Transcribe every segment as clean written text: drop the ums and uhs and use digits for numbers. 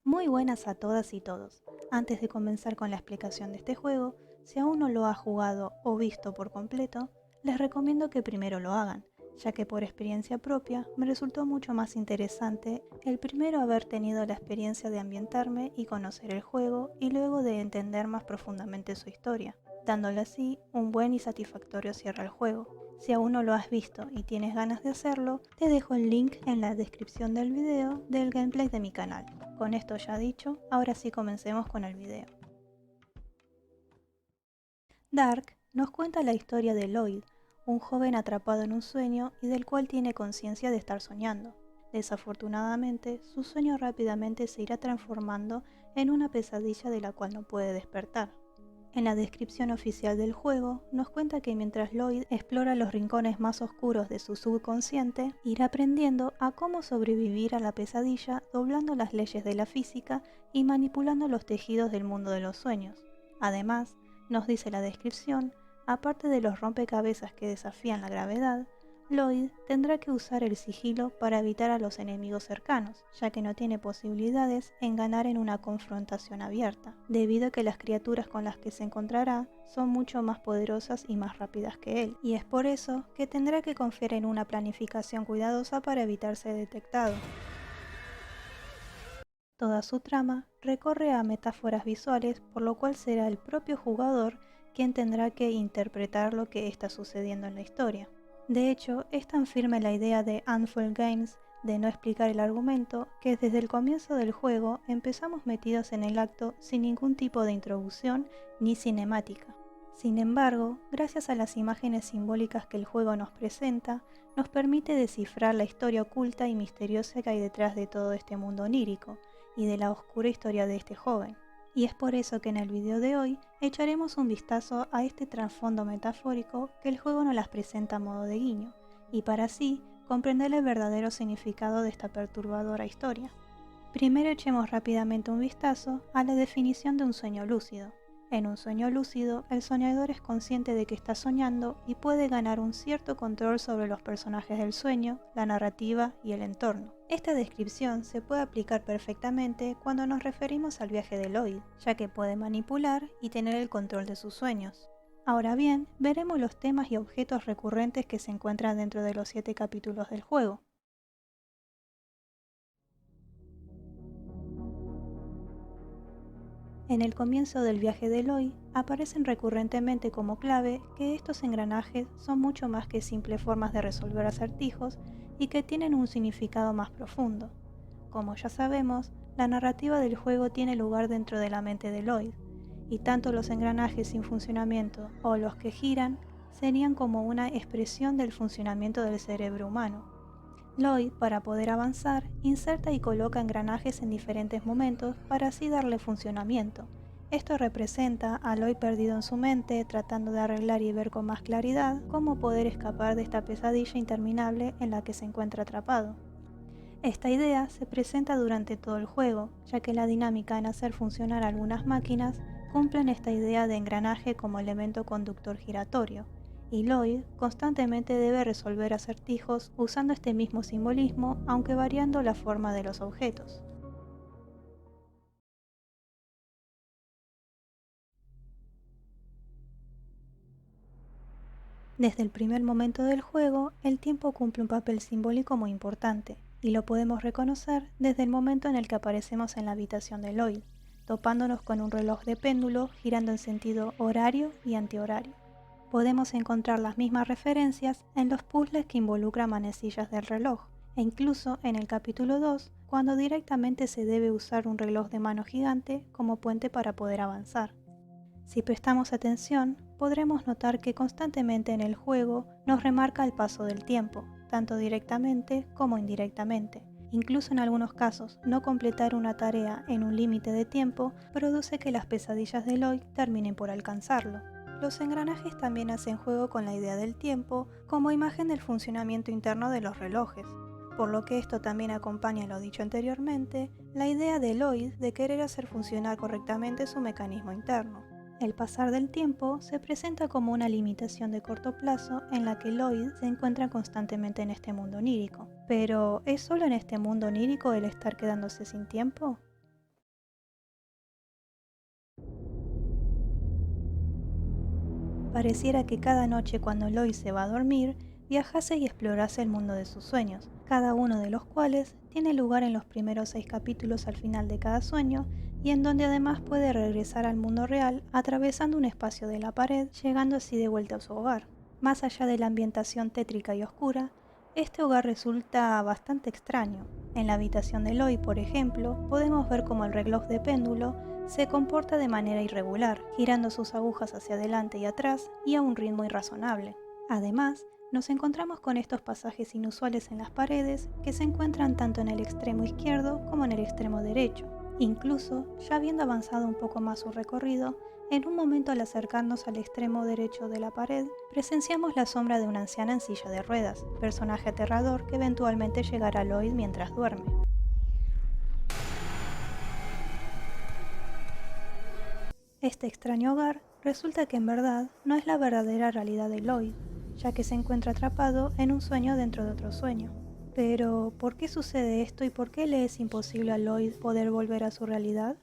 Muy buenas a todas y todos. Antes de comenzar con la explicación de este juego, si aún no lo ha jugado o visto por completo, les recomiendo que primero lo hagan, ya que por experiencia propia me resultó mucho más interesante el primero haber tenido la experiencia de ambientarme y conocer el juego y luego de entender más profundamente su historia, dándole así un buen y satisfactorio cierre al juego. Si aún no lo has visto y tienes ganas de hacerlo, te dejo el link en la descripción del video del gameplay de mi canal. Con esto ya dicho, ahora sí comencemos con el video. Dark nos cuenta la historia de Lloyd, un joven atrapado en un sueño y del cual tiene conciencia de estar soñando. Desafortunadamente, su sueño rápidamente se irá transformando en una pesadilla de la cual no puede despertar. En la descripción oficial del juego, nos cuenta que mientras Lloyd explora los rincones más oscuros de su subconsciente, irá aprendiendo a cómo sobrevivir a la pesadilla doblando las leyes de la física y manipulando los tejidos del mundo de los sueños. Además, nos dice la descripción, aparte de los rompecabezas que desafían la gravedad, Lloyd tendrá que usar el sigilo para evitar a los enemigos cercanos, ya que no tiene posibilidades en ganar en una confrontación abierta, debido a que las criaturas con las que se encontrará son mucho más poderosas y más rápidas que él, y es por eso que tendrá que confiar en una planificación cuidadosa para evitar ser detectado. Toda su trama recorre a metáforas visuales, por lo cual será el propio jugador quien tendrá que interpretar lo que está sucediendo en la historia. De hecho, es tan firme la idea de Handful Games de no explicar el argumento que desde el comienzo del juego empezamos metidos en el acto sin ningún tipo de introducción ni cinemática. Sin embargo, gracias a las imágenes simbólicas que el juego nos presenta, nos permite descifrar la historia oculta y misteriosa que hay detrás de todo este mundo onírico y de la oscura historia de este joven. Y es por eso que en el video de hoy echaremos un vistazo a este trasfondo metafórico que el juego nos las presenta a modo de guiño, y para así comprender el verdadero significado de esta perturbadora historia. Primero echemos rápidamente un vistazo a la definición de un sueño lúcido. En un sueño lúcido, el soñador es consciente de que está soñando y puede ganar un cierto control sobre los personajes del sueño, la narrativa y el entorno. Esta descripción se puede aplicar perfectamente cuando nos referimos al viaje de Lloyd, ya que puede manipular y tener el control de sus sueños. Ahora bien, veremos los temas y objetos recurrentes que se encuentran dentro de los 7 capítulos del juego. En el comienzo del viaje de Eloy, aparecen recurrentemente como clave que estos engranajes son mucho más que simples formas de resolver acertijos y que tienen un significado más profundo. Como ya sabemos, la narrativa del juego tiene lugar dentro de la mente de Lloyd, y tanto los engranajes sin funcionamiento o los que giran serían como una expresión del funcionamiento del cerebro humano. Lloyd, para poder avanzar, inserta y coloca engranajes en diferentes momentos para así darle funcionamiento. Esto representa a Lloyd perdido en su mente, tratando de arreglar y ver con más claridad cómo poder escapar de esta pesadilla interminable en la que se encuentra atrapado. Esta idea se presenta durante todo el juego, ya que la dinámica en hacer funcionar algunas máquinas cumplen esta idea de engranaje como elemento conductor giratorio, y Lloyd constantemente debe resolver acertijos usando este mismo simbolismo, aunque variando la forma de los objetos. Desde el primer momento del juego, el tiempo cumple un papel simbólico muy importante, y lo podemos reconocer desde el momento en el que aparecemos en la habitación de Lloyd, topándonos con un reloj de péndulo girando en sentido horario y antihorario. Podemos encontrar las mismas referencias en los puzzles que involucran manecillas del reloj, e incluso en el capítulo 2, cuando directamente se debe usar un reloj de mano gigante como puente para poder avanzar. Si prestamos atención, podremos notar que constantemente en el juego nos remarca el paso del tiempo, tanto directamente como indirectamente. Incluso en algunos casos, no completar una tarea en un límite de tiempo produce que las pesadillas de Lloyd terminen por alcanzarlo. Los engranajes también hacen juego con la idea del tiempo como imagen del funcionamiento interno de los relojes, por lo que esto también acompaña lo dicho anteriormente, la idea de Lloyd de querer hacer funcionar correctamente su mecanismo interno. El pasar del tiempo se presenta como una limitación de corto plazo en la que Lloyd se encuentra constantemente en este mundo onírico. Pero, ¿es solo en este mundo onírico el estar quedándose sin tiempo? Pareciera que cada noche cuando Lloyd se va a dormir, viajase y explorase el mundo de sus sueños, cada uno de los cuales tiene lugar en los primeros 6 capítulos al final de cada sueño, y en donde además puede regresar al mundo real atravesando un espacio de la pared, llegando así de vuelta a su hogar. Más allá de la ambientación tétrica y oscura, este hogar resulta bastante extraño. En la habitación de Lloyd, por ejemplo, podemos ver cómo el reloj de péndulo se comporta de manera irregular, girando sus agujas hacia adelante y atrás y a un ritmo irrazonable. Además, nos encontramos con estos pasajes inusuales en las paredes que se encuentran tanto en el extremo izquierdo como en el extremo derecho. Incluso, ya habiendo avanzado un poco más su recorrido, en un momento al acercarnos al extremo derecho de la pared, presenciamos la sombra de una anciana en silla de ruedas, personaje aterrador que eventualmente llegará a Lloyd mientras duerme. Este extraño hogar resulta que en verdad no es la verdadera realidad de Lloyd, ya que se encuentra atrapado en un sueño dentro de otro sueño. Pero, ¿por qué sucede esto y por qué le es imposible a Lloyd poder volver a su realidad?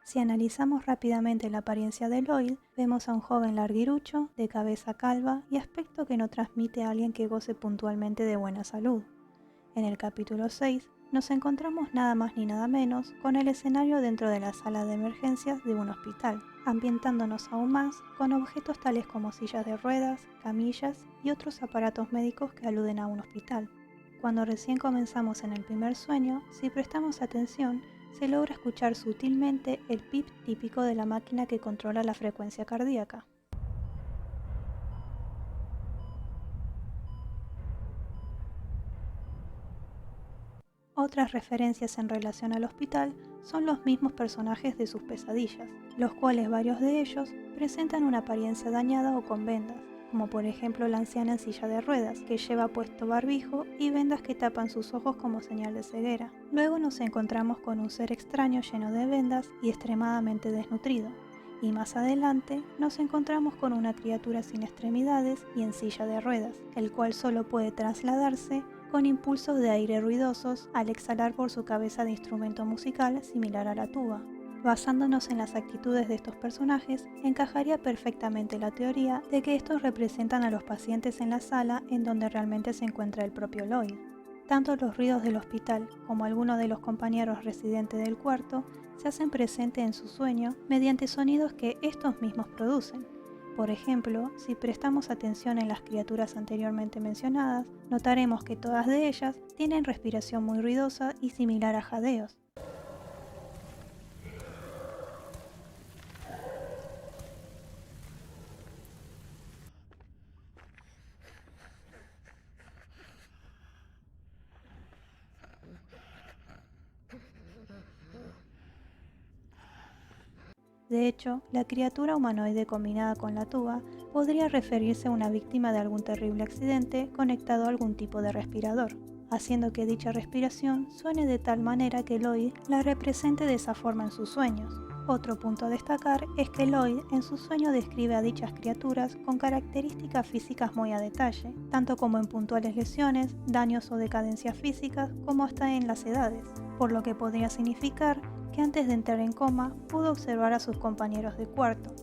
Si analizamos rápidamente la apariencia de Lloyd, vemos a un joven larguirucho, de cabeza calva y aspecto que no transmite a alguien que goce puntualmente de buena salud. En el capítulo 6 nos encontramos nada más ni nada menos con el escenario dentro de la sala de emergencias de un hospital, ambientándonos aún más con objetos tales como sillas de ruedas, camillas y otros aparatos médicos que aluden a un hospital. Cuando recién comenzamos en el primer sueño, si prestamos atención, se logra escuchar sutilmente el pip típico de la máquina que controla la frecuencia cardíaca. Otras referencias en relación al hospital son los mismos personajes de sus pesadillas, los cuales varios de ellos presentan una apariencia dañada o con vendas, como por ejemplo la anciana en silla de ruedas, que lleva puesto barbijo y vendas que tapan sus ojos como señal de ceguera. Luego nos encontramos con un ser extraño lleno de vendas y extremadamente desnutrido, y más adelante nos encontramos con una criatura sin extremidades y en silla de ruedas, el cual solo puede trasladarse con impulsos de aire ruidosos al exhalar por su cabeza de instrumento musical similar a la tuba. Basándonos en las actitudes de estos personajes, encajaría perfectamente la teoría de que estos representan a los pacientes en la sala en donde realmente se encuentra el propio Lloyd. Tanto los ruidos del hospital como algunos de los compañeros residentes del cuarto se hacen presentes en su sueño mediante sonidos que estos mismos producen. Por ejemplo, si prestamos atención en las criaturas anteriormente mencionadas, notaremos que todas de ellas tienen respiración muy ruidosa y similar a jadeos. De hecho, la criatura humanoide combinada con la tuba podría referirse a una víctima de algún terrible accidente conectado a algún tipo de respirador, haciendo que dicha respiración suene de tal manera que Lloyd la represente de esa forma en sus sueños. Otro punto a destacar es que Lloyd en su sueño describe a dichas criaturas con características físicas muy a detalle, tanto como en puntuales lesiones, daños o decadencias físicas, como hasta en las edades, por lo que podría significar que antes de entrar en coma pudo observar a sus compañeros de cuarto.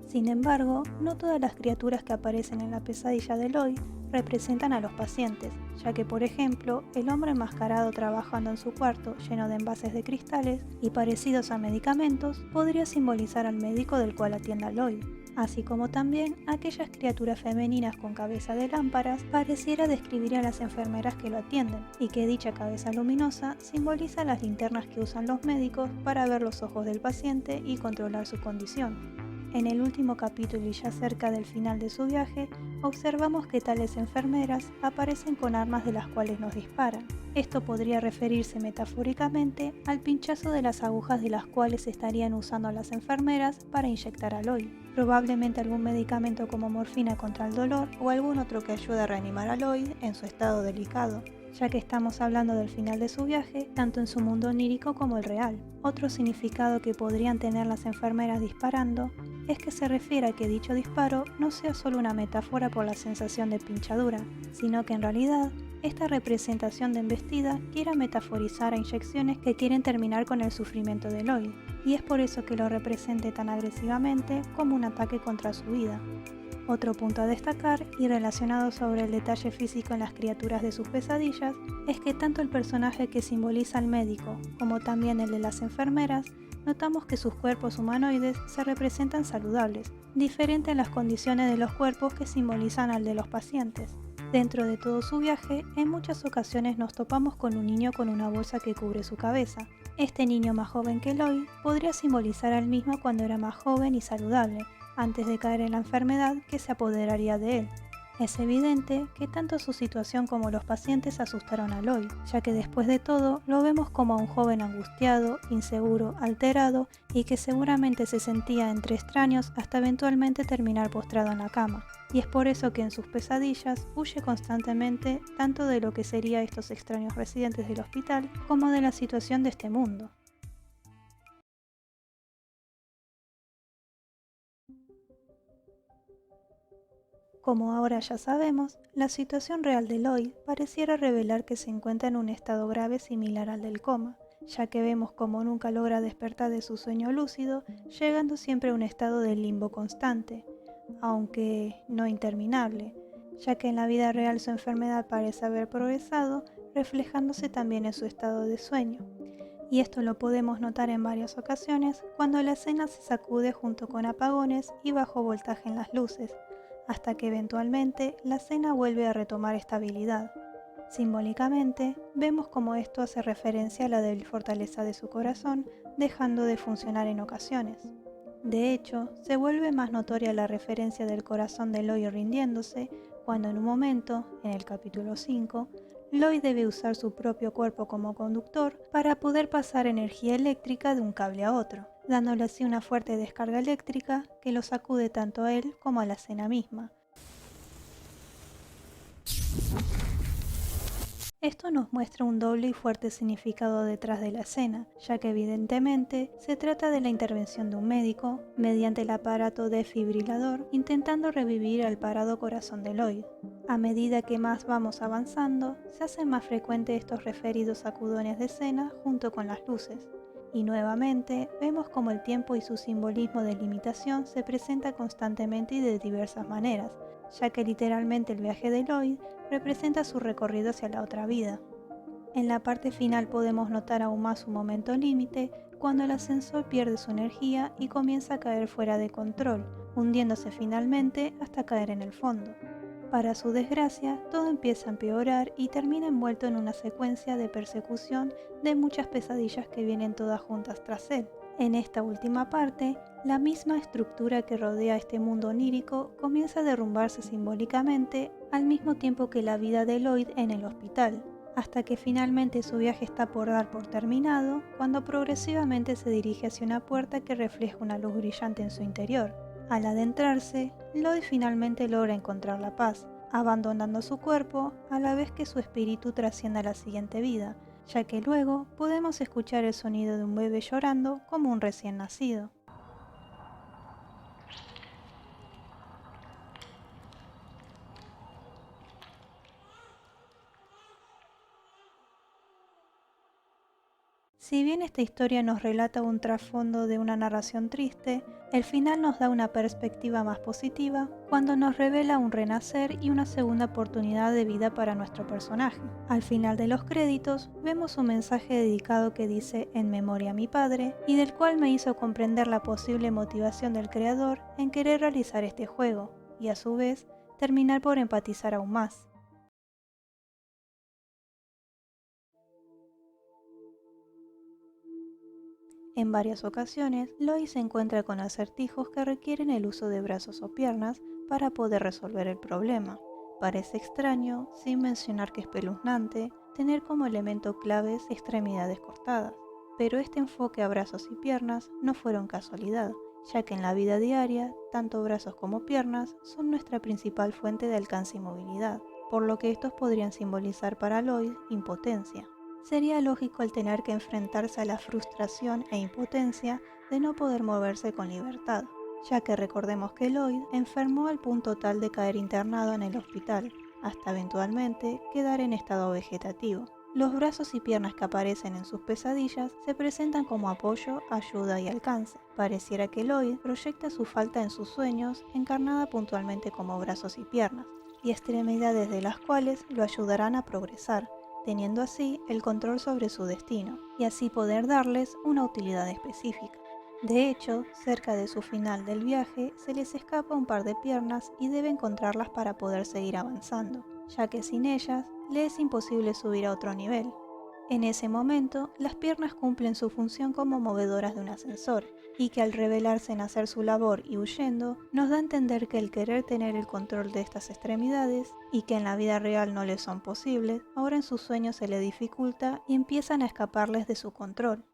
Sin embargo, no todas las criaturas que aparecen en la pesadilla de Lloyd representan a los pacientes, ya que por ejemplo, el hombre enmascarado trabajando en su cuarto lleno de envases de cristales y parecidos a medicamentos podría simbolizar al médico del cual atiende a Lloyd, así como también aquellas criaturas femeninas con cabeza de lámparas pareciera describir a las enfermeras que lo atienden, y que dicha cabeza luminosa simboliza las linternas que usan los médicos para ver los ojos del paciente y controlar su condición. En el último capítulo y ya cerca del final de su viaje, observamos que tales enfermeras aparecen con armas de las cuales nos disparan. Esto podría referirse metafóricamente al pinchazo de las agujas de las cuales estarían usando las enfermeras para inyectar a Lloyd. Probablemente algún medicamento como morfina contra el dolor o algún otro que ayude a reanimar a Lloyd en su estado delicado, ya que estamos hablando del final de su viaje, tanto en su mundo onírico como el real. Otro significado que podrían tener las enfermeras disparando es que se refiere a que dicho disparo no sea solo una metáfora por la sensación de pinchadura, sino que en realidad esta representación de embestida quiera metaforizar a inyecciones que quieren terminar con el sufrimiento de Lloyd, y es por eso que lo represente tan agresivamente como un ataque contra su vida. Otro punto a destacar, y relacionado sobre el detalle físico en las criaturas de sus pesadillas, es que tanto el personaje que simboliza al médico como también el de las enfermeras, notamos que sus cuerpos humanoides se representan saludables, diferente a las condiciones de los cuerpos que simbolizan al de los pacientes. Dentro de todo su viaje, en muchas ocasiones nos topamos con un niño con una bolsa que cubre su cabeza. Este niño más joven que Lloyd podría simbolizar al mismo cuando era más joven y saludable, antes de caer en la enfermedad que se apoderaría de él. Es evidente que tanto su situación como los pacientes asustaron a Lloyd, ya que después de todo lo vemos como a un joven angustiado, inseguro, alterado y que seguramente se sentía entre extraños hasta eventualmente terminar postrado en la cama. Y es por eso que en sus pesadillas huye constantemente tanto de lo que serían estos extraños residentes del hospital como de la situación de este mundo. Como ahora ya sabemos, la situación real de Lloyd pareciera revelar que se encuentra en un estado grave similar al del coma, ya que vemos cómo nunca logra despertar de su sueño lúcido, llegando siempre a un estado de limbo constante, aunque no interminable, ya que en la vida real su enfermedad parece haber progresado, reflejándose también en su estado de sueño. Y esto lo podemos notar en varias ocasiones cuando la escena se sacude junto con apagones y bajo voltaje en las luces, hasta que eventualmente la escena vuelve a retomar estabilidad. Simbólicamente, vemos cómo esto hace referencia a la débil fortaleza de su corazón, dejando de funcionar en ocasiones. De hecho, se vuelve más notoria la referencia del corazón de Lloyd rindiéndose, cuando en un momento, en el capítulo 5, Lloyd debe usar su propio cuerpo como conductor para poder pasar energía eléctrica de un cable a otro, dándole así una fuerte descarga eléctrica que lo sacude tanto a él como a la escena misma. Esto nos muestra un doble y fuerte significado detrás de la escena, ya que evidentemente se trata de la intervención de un médico mediante el aparato desfibrilador intentando revivir al parado corazón de Lloyd. A medida que más vamos avanzando, se hacen más frecuentes estos referidos sacudones de escena junto con las luces. Y nuevamente vemos cómo el tiempo y su simbolismo de limitación se presenta constantemente y de diversas maneras, ya que literalmente el viaje de Lloyd representa su recorrido hacia la otra vida. En la parte final podemos notar aún más un momento límite cuando el ascensor pierde su energía y comienza a caer fuera de control, hundiéndose finalmente hasta caer en el fondo. Para su desgracia, todo empieza a empeorar y termina envuelto en una secuencia de persecución de muchas pesadillas que vienen todas juntas tras él. En esta última parte, la misma estructura que rodea este mundo onírico comienza a derrumbarse simbólicamente al mismo tiempo que la vida de Lloyd en el hospital, hasta que finalmente su viaje está por dar por terminado cuando progresivamente se dirige hacia una puerta que refleja una luz brillante en su interior. Al adentrarse, Lloyd finalmente logra encontrar la paz, abandonando su cuerpo a la vez que su espíritu trasciende a la siguiente vida, ya que luego podemos escuchar el sonido de un bebé llorando como un recién nacido. Si bien esta historia nos relata un trasfondo de una narración triste, el final nos da una perspectiva más positiva cuando nos revela un renacer y una segunda oportunidad de vida para nuestro personaje. Al final de los créditos vemos un mensaje dedicado que dice "En memoria a mi padre", y del cual me hizo comprender la posible motivación del creador en querer realizar este juego, y a su vez terminar por empatizar aún más. En varias ocasiones, Lloyd se encuentra con acertijos que requieren el uso de brazos o piernas para poder resolver el problema. Parece extraño, sin mencionar que espeluznante, tener como elemento claves extremidades cortadas. Pero este enfoque a brazos y piernas no fueron casualidad, ya que en la vida diaria, tanto brazos como piernas son nuestra principal fuente de alcance y movilidad, por lo que estos podrían simbolizar para Lloyd impotencia. Sería lógico el tener que enfrentarse a la frustración e impotencia de no poder moverse con libertad, ya que recordemos que Lloyd enfermó al punto tal de caer internado en el hospital, hasta eventualmente quedar en estado vegetativo. Los brazos y piernas que aparecen en sus pesadillas se presentan como apoyo, ayuda y alcance. Pareciera que Lloyd proyecta su falta en sus sueños, encarnada puntualmente como brazos y piernas, y extremidades de las cuales lo ayudarán a progresar, teniendo así el control sobre su destino, y así poder darles una utilidad específica. De hecho, cerca de su final del viaje, se les escapa un par de piernas y debe encontrarlas para poder seguir avanzando, ya que sin ellas le es imposible subir a otro nivel. En ese momento, las piernas cumplen su función como movedoras de un ascensor, y que al revelarse en hacer su labor y huyendo, nos da a entender que el querer tener el control de estas extremidades, y que en la vida real no les son posibles, ahora en sus sueños se le dificulta y empiezan a escaparles de su control.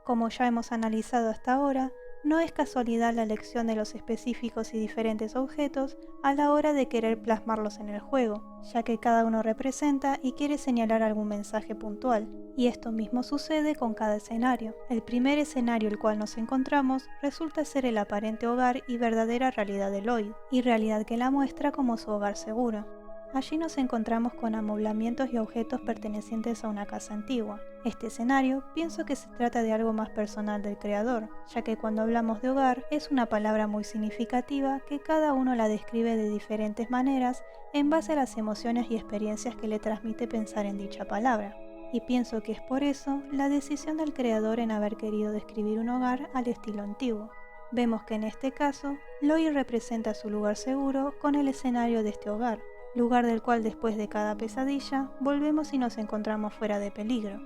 Como ya hemos analizado hasta ahora, no es casualidad la elección de los específicos y diferentes objetos a la hora de querer plasmarlos en el juego, ya que cada uno representa y quiere señalar algún mensaje puntual, y esto mismo sucede con cada escenario. El primer escenario el cual nos encontramos resulta ser el aparente hogar y verdadera realidad de Lloyd, y realidad que la muestra como su hogar seguro. Allí nos encontramos con amoblamientos y objetos pertenecientes a una casa antigua. Este escenario pienso que se trata de algo más personal del creador, ya que cuando hablamos de hogar es una palabra muy significativa que cada uno la describe de diferentes maneras en base a las emociones y experiencias que le transmite pensar en dicha palabra. Y pienso que es por eso la decisión del creador en haber querido describir un hogar al estilo antiguo. Vemos que en este caso, Lloyd representa su lugar seguro con el escenario de este hogar, lugar del cual después de cada pesadilla volvemos y nos encontramos fuera de peligro.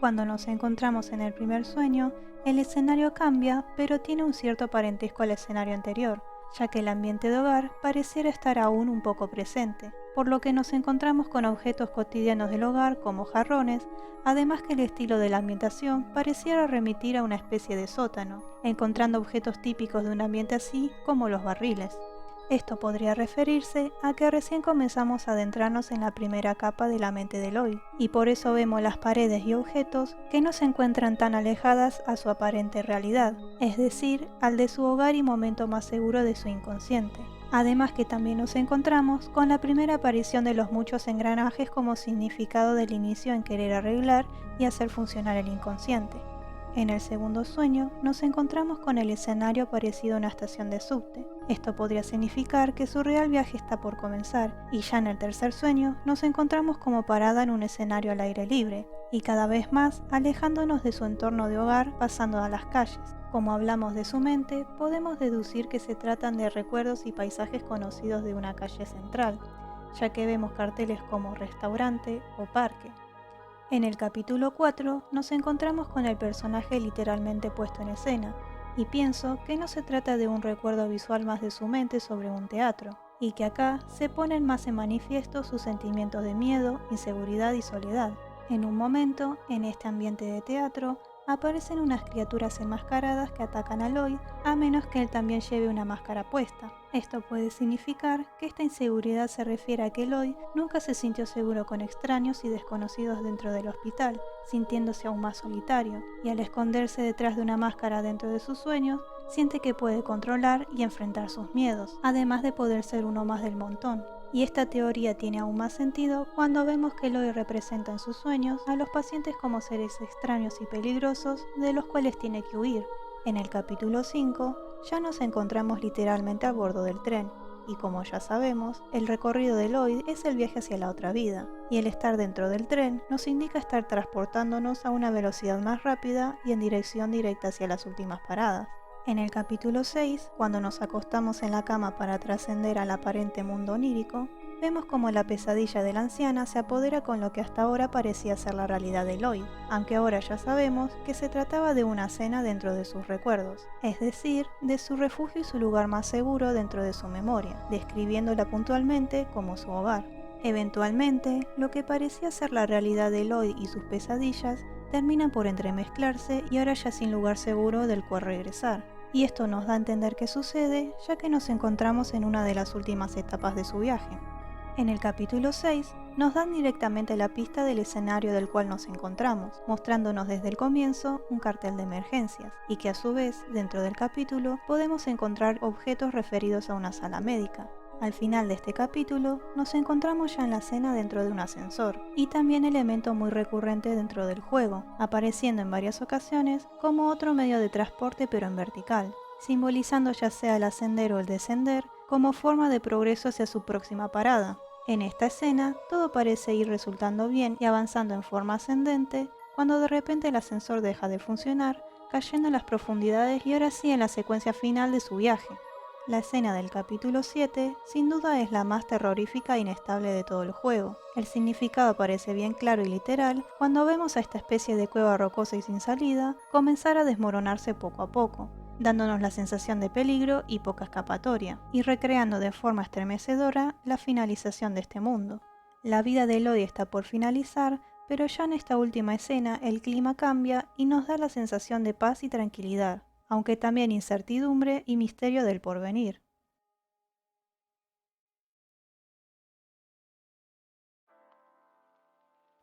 Cuando nos encontramos en el primer sueño, el escenario cambia, pero tiene un cierto parentesco al escenario anterior, ya que el ambiente de hogar pareciera estar aún un poco presente, por lo que nos encontramos con objetos cotidianos del hogar como jarrones, además que el estilo de la ambientación pareciera remitir a una especie de sótano, encontrando objetos típicos de un ambiente así como los barriles. Esto podría referirse a que recién comenzamos a adentrarnos en la primera capa de la mente de Lloyd, y por eso vemos las paredes y objetos que no se encuentran tan alejadas a su aparente realidad, es decir, al de su hogar y momento más seguro de su inconsciente. Además que también nos encontramos con la primera aparición de los muchos engranajes como significado del inicio en querer arreglar y hacer funcionar el inconsciente. En el segundo sueño nos encontramos con el escenario parecido a una estación de subte. Esto podría significar que su real viaje está por comenzar, y ya en el tercer sueño nos encontramos como parada en un escenario al aire libre, y cada vez más alejándonos de su entorno de hogar pasando a las calles. Como hablamos de su mente, podemos deducir que se tratan de recuerdos y paisajes conocidos de una calle central, ya que vemos carteles como restaurante o parque. En el capítulo 4 nos encontramos con el personaje literalmente puesto en escena, y pienso que no se trata de un recuerdo visual más de su mente sobre un teatro, y que acá se ponen más en manifiesto sus sentimientos de miedo, inseguridad y soledad. En un momento, en este ambiente de teatro, aparecen unas criaturas enmascaradas que atacan a Lloyd a menos que él también lleve una máscara puesta. Esto puede significar que esta inseguridad se refiere a que Lloyd nunca se sintió seguro con extraños y desconocidos dentro del hospital, sintiéndose aún más solitario, y al esconderse detrás de una máscara dentro de sus sueños, siente que puede controlar y enfrentar sus miedos, además de poder ser uno más del montón. Y esta teoría tiene aún más sentido cuando vemos que Lloyd representa en sus sueños a los pacientes como seres extraños y peligrosos de los cuales tiene que huir. En el capítulo 5 ya nos encontramos literalmente a bordo del tren, y como ya sabemos, el recorrido de Lloyd es el viaje hacia la otra vida, y el estar dentro del tren nos indica estar transportándonos a una velocidad más rápida y en dirección directa hacia las últimas paradas. En el capítulo 6, cuando nos acostamos en la cama para trascender al aparente mundo onírico, vemos como la pesadilla de la anciana se apodera con lo que hasta ahora parecía ser la realidad de Lloyd, aunque ahora ya sabemos que se trataba de una cena dentro de sus recuerdos, es decir, de su refugio y su lugar más seguro dentro de su memoria, describiéndola puntualmente como su hogar. Eventualmente, lo que parecía ser la realidad de Lloyd y sus pesadillas terminan por entremezclarse y ahora ya sin lugar seguro del cual regresar. Y esto nos da a entender qué sucede, ya que nos encontramos en una de las últimas etapas de su viaje. En el capítulo 6, nos dan directamente la pista del escenario del cual nos encontramos, mostrándonos desde el comienzo un cartel de emergencias, y que a su vez, dentro del capítulo, podemos encontrar objetos referidos a una sala médica. Al final de este capítulo, nos encontramos ya en la escena dentro de un ascensor, y también elemento muy recurrente dentro del juego, apareciendo en varias ocasiones como otro medio de transporte pero en vertical, simbolizando ya sea el ascender o el descender como forma de progreso hacia su próxima parada. En esta escena, todo parece ir resultando bien y avanzando en forma ascendente, cuando de repente el ascensor deja de funcionar, cayendo en las profundidades y ahora sí en la secuencia final de su viaje. La escena del capítulo 7 sin duda es la más terrorífica e inestable de todo el juego. El significado parece bien claro y literal cuando vemos a esta especie de cueva rocosa y sin salida comenzar a desmoronarse poco a poco, dándonos la sensación de peligro y poca escapatoria, y recreando de forma estremecedora la finalización de este mundo. La vida de Eloy está por finalizar, pero ya en esta última escena el clima cambia y nos da la sensación de paz y tranquilidad, aunque también incertidumbre y misterio del porvenir.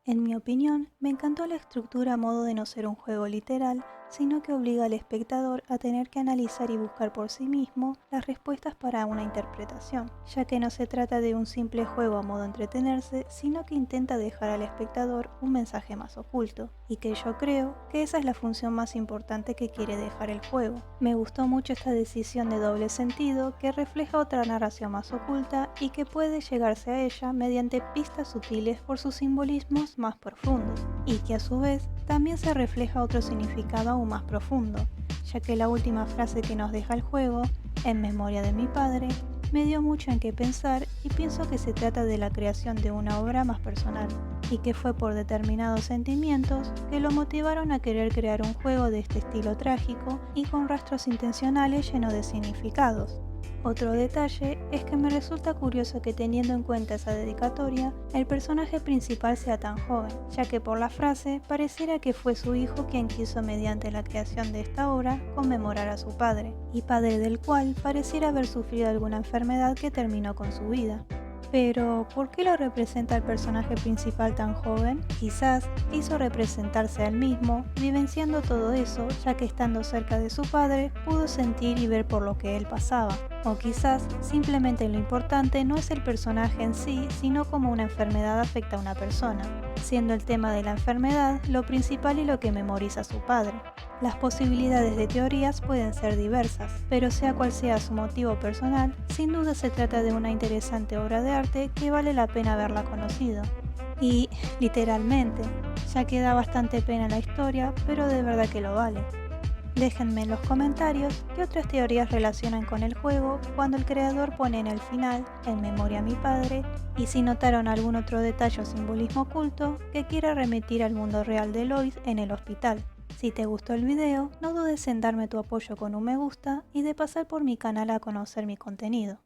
En mi opinión, me encantó la estructura a modo de no ser un juego literal, sino que obliga al espectador a tener que analizar y buscar por sí mismo las respuestas para una interpretación, ya que no se trata de un simple juego a modo de entretenerse, sino que intenta dejar al espectador un mensaje más oculto, y que yo creo que esa es la función más importante que quiere dejar el juego. Me gustó mucho esta decisión de doble sentido que refleja otra narración más oculta y que puede llegarse a ella mediante pistas sutiles por sus simbolismos más profundos, y que a su vez también se refleja otro significado aún más profundo, ya que la última frase que nos deja el juego, en memoria de mi padre, me dio mucho en qué pensar y pienso que se trata de la creación de una obra más personal, y que fue por determinados sentimientos que lo motivaron a querer crear un juego de este estilo trágico y con rastros intencionales llenos de significados. Otro detalle es que me resulta curioso que teniendo en cuenta esa dedicatoria, el personaje principal sea tan joven, ya que por la frase pareciera que fue su hijo quien quiso mediante la creación de esta obra conmemorar a su padre, y padre del cual pareciera haber sufrido alguna enfermedad que terminó con su vida. Pero, ¿por qué lo representa el personaje principal tan joven? Quizás quiso representarse a él mismo, vivenciando todo eso, ya que estando cerca de su padre, pudo sentir y ver por lo que él pasaba. O quizás simplemente lo importante no es el personaje en sí, sino cómo una enfermedad afecta a una persona, siendo el tema de la enfermedad lo principal y lo que memoriza a su padre. Las posibilidades de teorías pueden ser diversas, pero sea cual sea su motivo personal, sin duda se trata de una interesante obra de arte que vale la pena haberla conocido. Y, literalmente, ya que da bastante pena la historia, pero de verdad que lo vale. Déjenme en los comentarios qué otras teorías relacionan con el juego cuando el creador pone en el final, en memoria a mi padre, y si notaron algún otro detalle o simbolismo oculto que quiera remitir al mundo real de Lois en el hospital. Si te gustó el video, no dudes en darme tu apoyo con un me gusta y de pasar por mi canal a conocer mi contenido.